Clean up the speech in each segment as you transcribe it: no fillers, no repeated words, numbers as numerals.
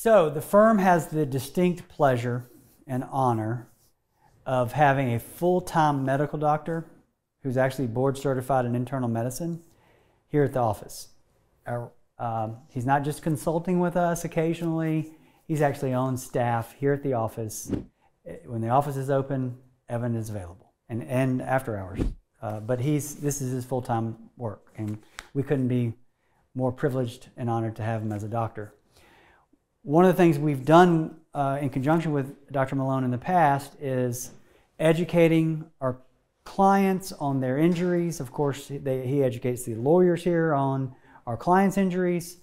So the firm has the distinct pleasure and honor of having a full-time medical doctor who's actually board certified in internal medicine here at the office. He's not just consulting with us occasionally, he's actually on staff here at the office. When the office is open, Evan is available, and after hours. But this is his full-time work, and we couldn't be more privileged and honored to have him as a doctor. One of the things we've done in conjunction with Dr. Malone in the past is educating our clients on their injuries. Of course, he educates the lawyers here on our clients' injuries.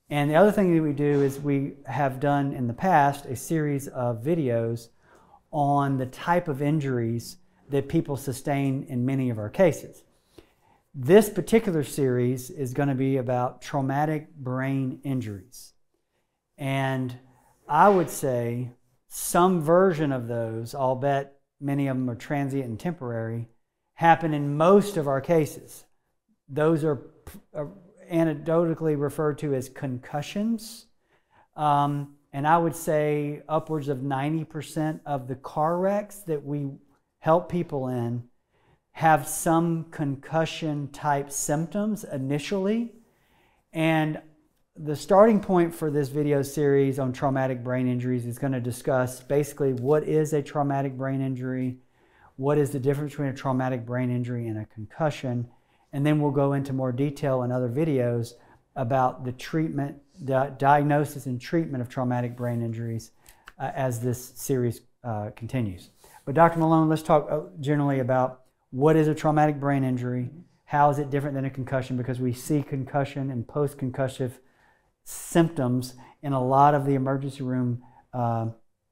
And the other thing that we do is we have done in the past a series of videos on the type of injuries that people sustain in many of our cases. This particular series is going to be about traumatic brain injuries. And I would say some version of those, I'll bet many of them are transient and temporary, happen in most of our cases. Those are anecdotally referred to as concussions. And I would say upwards of 90% of the car wrecks that we help people in have some concussion type symptoms initially. And the starting point for this video series on traumatic brain injuries is going to discuss basically what is a traumatic brain injury, what is the difference between a traumatic brain injury and a concussion, and then we'll go into more detail in other videos about the treatment, diagnosis and treatment of traumatic brain injuries as this series continues. But Dr. Malone, let's talk generally about what is a traumatic brain injury, how is it different than a concussion, because we see concussion and post-concussive symptoms in a lot of the emergency room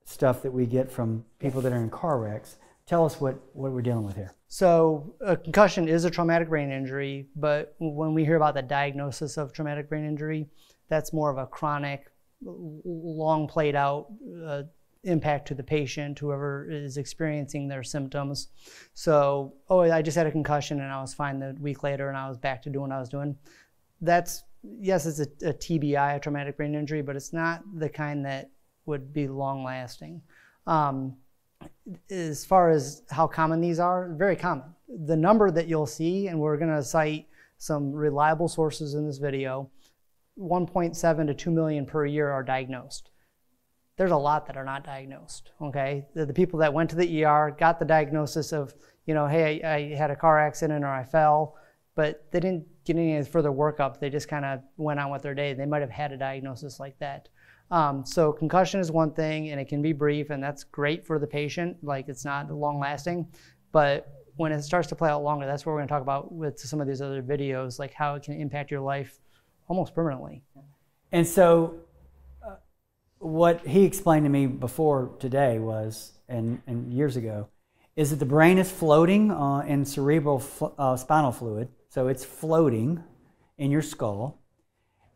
stuff that we get from people that are in car wrecks. Tell us what we're dealing with here. So a concussion is a traumatic brain injury, but when we hear about the diagnosis of traumatic brain injury, that's more of a chronic, long played out impact to the patient, whoever is experiencing their symptoms. So, oh, I just had a concussion and I was fine the week later and I was back to doing what I was doing. That's, yes, it's a TBI, a traumatic brain injury, but it's not the kind that would be long lasting. As far as how common these are, very common. The number that you'll see, and we're going to cite some reliable sources in this video, 1.7 to 2 million per year are diagnosed. There's a lot that are not diagnosed, okay? The people that went to the ER, got the diagnosis of, you know, hey, I had a car accident or I fell, but they didn't get any further workup. They just kind of went on with their day. They might have had a diagnosis like that. So concussion is one thing, and it can be brief, and that's great for the patient. Like, it's not long lasting, but when it starts to play out longer, that's what we're going to talk about with some of these other videos, like how it can impact your life almost permanently. And so what he explained to me before today was, and years ago, is that the brain is floating in cerebral spinal fluid. So it's floating in your skull.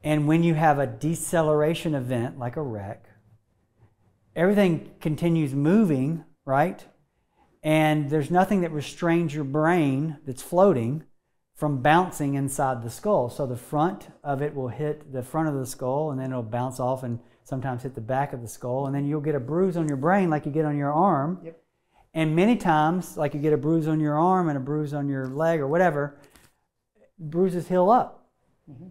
And when you have a deceleration event, like a wreck, everything continues moving, right? And there's nothing that restrains your brain that's floating from bouncing inside the skull. So the front of it will hit the front of the skull, and then it'll bounce off and sometimes hit the back of the skull. And then you'll get a bruise on your brain like you get on your arm. Yep. And many times, like you get a bruise on your arm and a bruise on your leg or whatever, bruises heal up. Mm-hmm.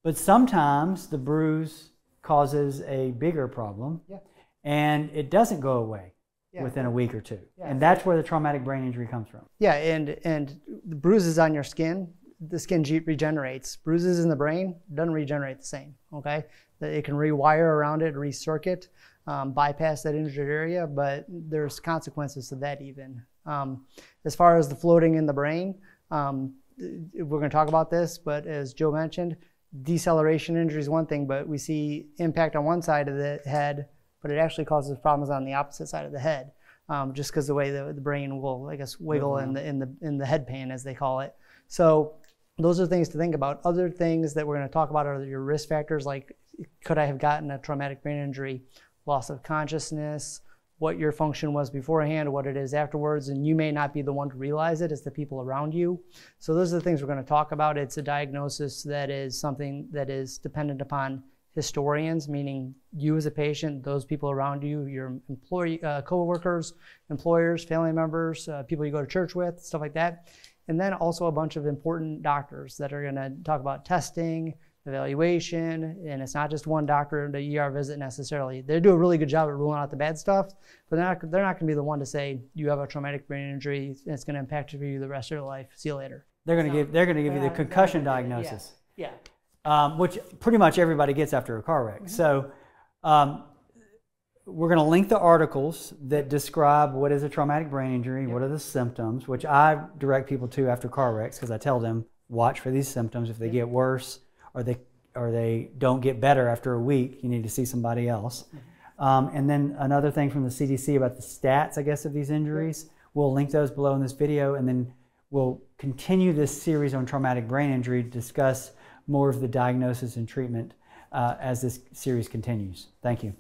But sometimes the bruise causes a bigger problem, yeah, and it doesn't go away, yeah, within a week or two. Yeah. And that's where the traumatic brain injury comes from. Yeah, and the bruises on your skin, the skin regenerates. Bruises in the brain doesn't regenerate the same, okay? It can rewire around it, recircuit, bypass that injured area, but there's consequences to that even. As far as the floating in the brain, we're going to talk about this, but as Joe mentioned, deceleration injury is one thing, but we see impact on one side of the head, but it actually causes problems on the opposite side of the head, just because the way the brain will, I guess, wiggle in the head pan, as they call it. So those are things to think about. Other things that we're going to talk about are your risk factors, like could I have gotten a traumatic brain injury, loss of consciousness, what your function was beforehand, what it is afterwards, and you may not be the one to realize it, it's the people around you. So those are the things we're going to talk about. It's a diagnosis that is something that is dependent upon historians, meaning you as a patient, those people around you, your employee, co-workers, employers, family members, people you go to church with, stuff like that. And then also a bunch of important doctors that are going to talk about testing, evaluation, and it's not just one doctor in the ER visit necessarily. They do a really good job at ruling out the bad stuff, but they're not going to be the one to say you have a traumatic brain injury and it's going to impact you the rest of your life. See you later. They're going to give you the concussion diagnosis. Yeah. Which pretty much everybody gets after a car wreck. Mm-hmm. So we're going to link the articles that describe what is a traumatic brain injury, what are the symptoms, which I direct people to after car wrecks because I tell them watch for these symptoms. If they get worse or they don't get better after a week, you need to see somebody else. And then another thing from the CDC about the stats, I guess, of these injuries, we'll link those below in this video, and then we'll continue this series on traumatic brain injury to discuss more of the diagnosis and treatment as this series continues. Thank you.